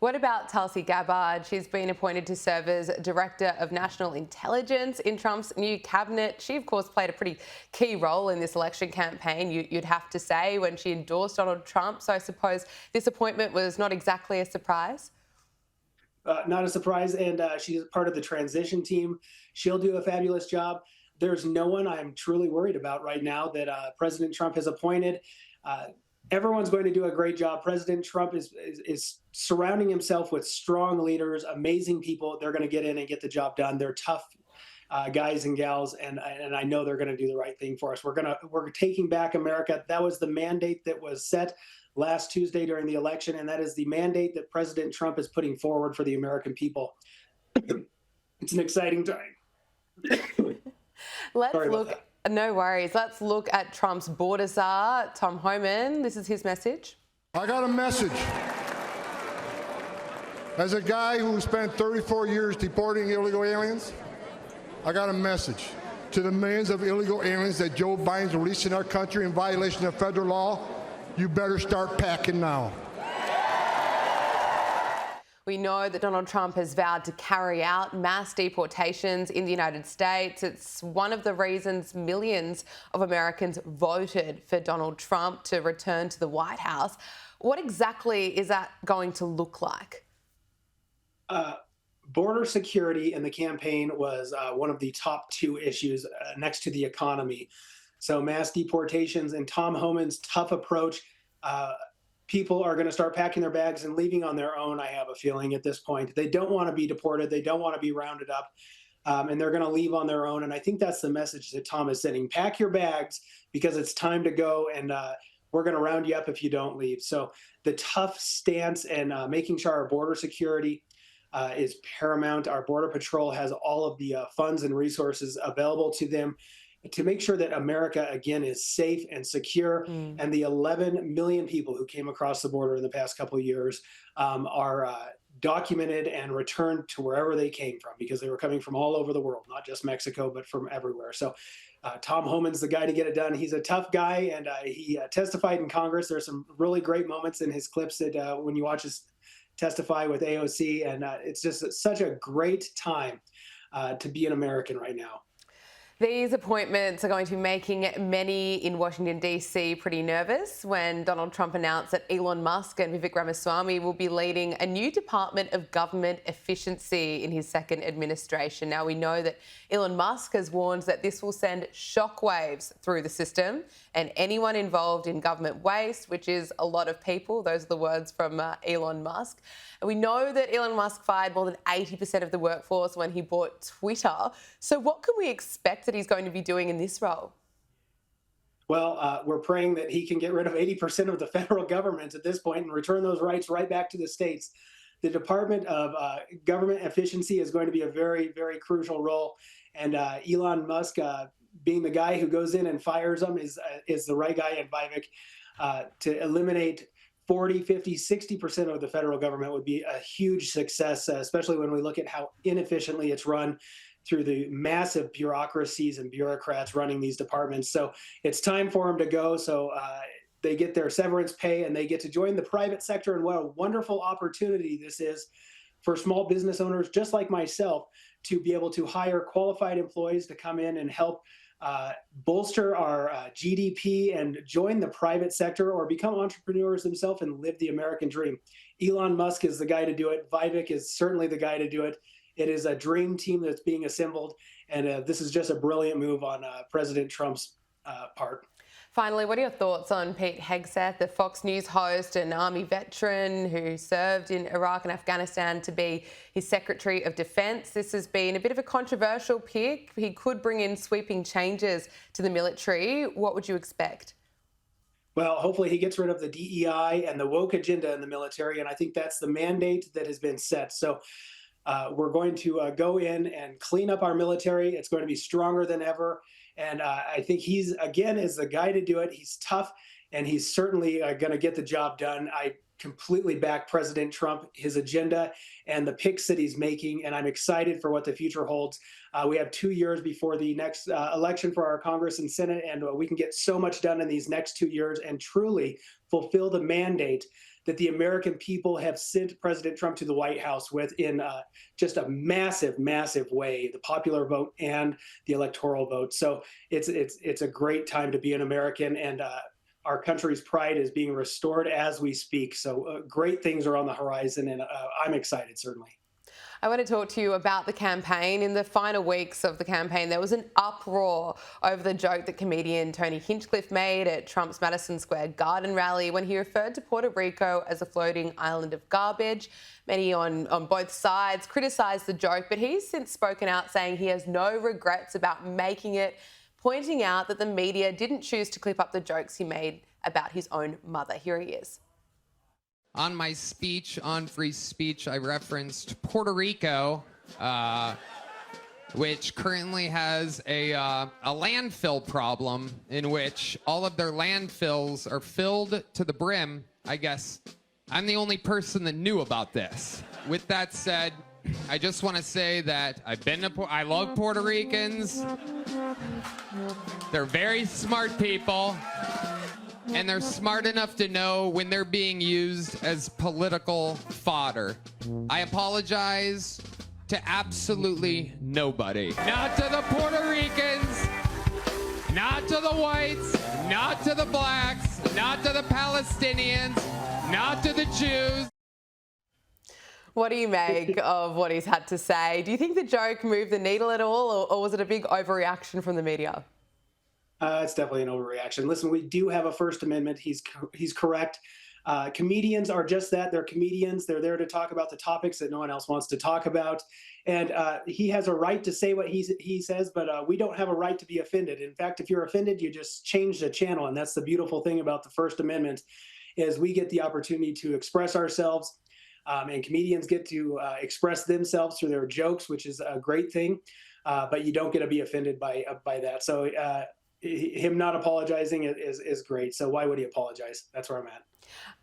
What about Tulsi Gabbard? She's been appointed to serve as Director of National Intelligence in Trump's new cabinet. She, of course, played a pretty key role in this election campaign, you'd have to say, when she endorsed Donald Trump. So I suppose this appointment was not exactly a surprise. Not a surprise, and she's part of the transition team. She'll do a fabulous job. There's no one I'm truly worried about right now that President Trump has appointed. Uh, Everyone's going to do a great job. President Trump is surrounding himself with strong leaders, amazing people. They're going to get in and get the job done. They're tough guys and gals, and I know they're going to do the right thing for us. We're taking back America. That was the mandate that was set last Tuesday during the election, and that is the mandate that President Trump is putting forward for the American people. It's an exciting time. No worries. Let's look at Trump's border czar, Tom Homan. This is his message. I got a message. As a guy who spent 34 years deporting illegal aliens, I got a message to the millions of illegal aliens that Joe Biden's releasing our country in violation of federal law. You better start packing now. We know that Donald Trump has vowed to carry out mass deportations in the United States. It's one of the reasons millions of Americans voted for Donald Trump to return to the White House. What exactly is that going to look like? Border security in the campaign was one of the top two issues next to the economy. So mass deportations and Tom Homan's tough approach, people are going to start packing their bags and leaving on their own, I have a feeling at this point. They don't want to be deported. They don't want to be rounded up, and they're going to leave on their own. And I think that's the message that Tom is sending. Pack your bags because it's time to go, and we're going to round you up if you don't leave. So the tough stance and making sure our border security is paramount. Our Border Patrol has all of the funds and resources available to them to make sure that America, again, is safe and secure. And the 11 million people who came across the border in the past couple of years are documented and returned to wherever they came from, because they were coming from all over the world, not just Mexico, but from everywhere. So Tom Homan's the guy to get it done. He's a tough guy, and he testified in Congress. There's some really great moments in his clips that when you watch us testify with AOC, and it's just such a great time to be an American right now. These appointments are going to be making many in Washington, D.C. pretty nervous when Donald Trump announced that Elon Musk and Vivek Ramaswamy will be leading a new Department of Government Efficiency in his second administration. Now, we know that Elon Musk has warned that this will send shockwaves through the system, and anyone involved in government waste, which is a lot of people, those are the words from Elon Musk. And we know that Elon Musk fired more than 80% of the workforce when he bought Twitter. So what can we expect that he's going to be doing in this role? Well, we're praying that he can get rid of 80% of the federal government at this point and return those rights right back to the states. The Department of Government Efficiency is going to be a very, very crucial role. And Elon Musk, being the guy who goes in and fires them, is the right guy at Vivek to eliminate 40, 50, 60% of the federal government would be a huge success, especially when we look at how inefficiently it's run through the massive bureaucracies and bureaucrats running these departments. So it's time for them to go. So they get their severance pay and they get to join the private sector. And what a wonderful opportunity this is for small business owners just like myself to be able to hire qualified employees to come in and help bolster our GDP and join the private sector or become entrepreneurs themselves and live the American dream. Elon Musk is the guy to do it. Vivek is certainly the guy to do it. It is a dream team that's being assembled, and this is just a brilliant move on President Trump's part. Finally, what are your thoughts on Pete Hegseth, the Fox News host and Army veteran who served in Iraq and Afghanistan, to be his Secretary of Defence? This has been a bit of a controversial pick. He could bring in sweeping changes to the military. What would you expect? Well, hopefully he gets rid of the DEI and the woke agenda in the military, and I think that's the mandate that has been set. So we're going to go in and clean up our military. It's going to be stronger than ever. And I think he's, again, is the guy to do it. He's tough, and he's certainly going to get the job done. I completely back President Trump, his agenda, and the picks that he's making, and I'm excited for what the future holds. We have 2 years before the next election for our Congress and Senate, and we can get so much done in these next 2 years and truly fulfill the mandate that the American people have sent President Trump to the White House with in just a massive, massive way, the popular vote and the electoral vote. So it's a great time to be an American, and our country's pride is being restored as we speak. So great things are on the horizon, and I'm excited, certainly. I want to talk to you about the campaign. In the final weeks of the campaign, there was an uproar over the joke that comedian Tony Hinchcliffe made at Trump's Madison Square Garden rally when he referred to Puerto Rico as a floating island of garbage. Many on both sides criticised the joke, but he's since spoken out saying he has no regrets about making it, pointing out that the media didn't choose to clip up the jokes he made about his own mother. Here he is. On my speech on free speech, I referenced Puerto Rico, which currently has a landfill problem in which all of their landfills are filled to the brim. I guess I'm the only person that knew about this. With that said, I just want to say that I love Puerto Ricans. They're very smart people. And they're smart enough to know when they're being used as political fodder. I apologize to absolutely nobody. Not to the Puerto Ricans, not to the whites, not to the blacks, not to the Palestinians, not to the Jews. What do you make of what he's had to say? Do you think the joke moved the needle at all, or was it a big overreaction from the media? It's definitely an overreaction. Listen, we do have a First Amendment. He's correct. Comedians are just that. They're comedians. They're there to talk about the topics that no one else wants to talk about. And he has a right to say what he says, but we don't have a right to be offended. In fact, if you're offended, you just change the channel. And that's the beautiful thing about the First Amendment, is we get the opportunity to express ourselves. And comedians get to express themselves through their jokes, which is a great thing. But you don't get to be offended by that. So him not apologizing is great. So why would he apologize? That's where I'm at.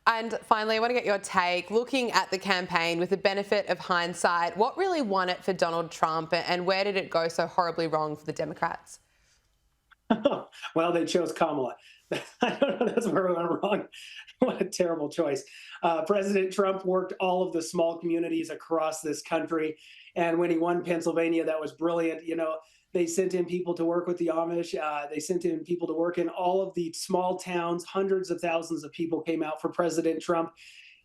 And finally, I want to get your take. Looking at the campaign with the benefit of hindsight, what really won it for Donald Trump, and where did it go so horribly wrong for the Democrats? Well, they chose Kamala. I don't know. That's where we went wrong. What a terrible choice. President Trump worked all of the small communities across this country. And when he won Pennsylvania, that was brilliant. You know, they sent in people to work with the Amish. They sent in people to work in all of the small towns. Hundreds of thousands of people came out for President Trump.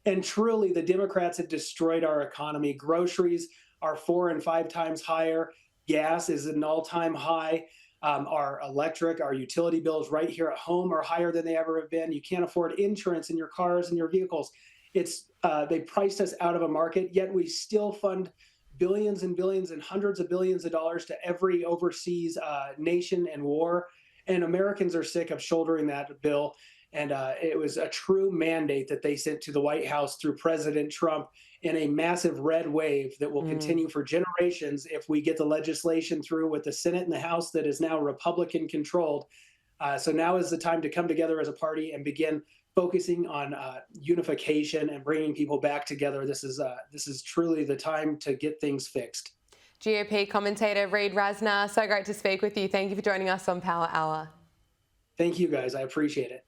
And truly, the Democrats have destroyed our economy. Groceries are 4 and 5 times higher. Gas is at an all-time high. Our electric, our utility bills right here at home are higher than they ever have been. You can't afford insurance in your cars and your vehicles. They priced us out of a market, yet we still fund billions and billions and hundreds of billions of dollars to every overseas nation and war. And Americans are sick of shouldering that bill. And it was a true mandate that they sent to the White House through President Trump in a massive red wave that will continue for generations if we get the legislation through with the Senate and the House that is now Republican controlled. So now is the time to come together as a party and begin focusing on unification and bringing people back together. This is truly the time to get things fixed. GOP commentator Reid Rasner, so great to speak with you. Thank you for joining us on Power Hour. Thank you, guys. I appreciate it.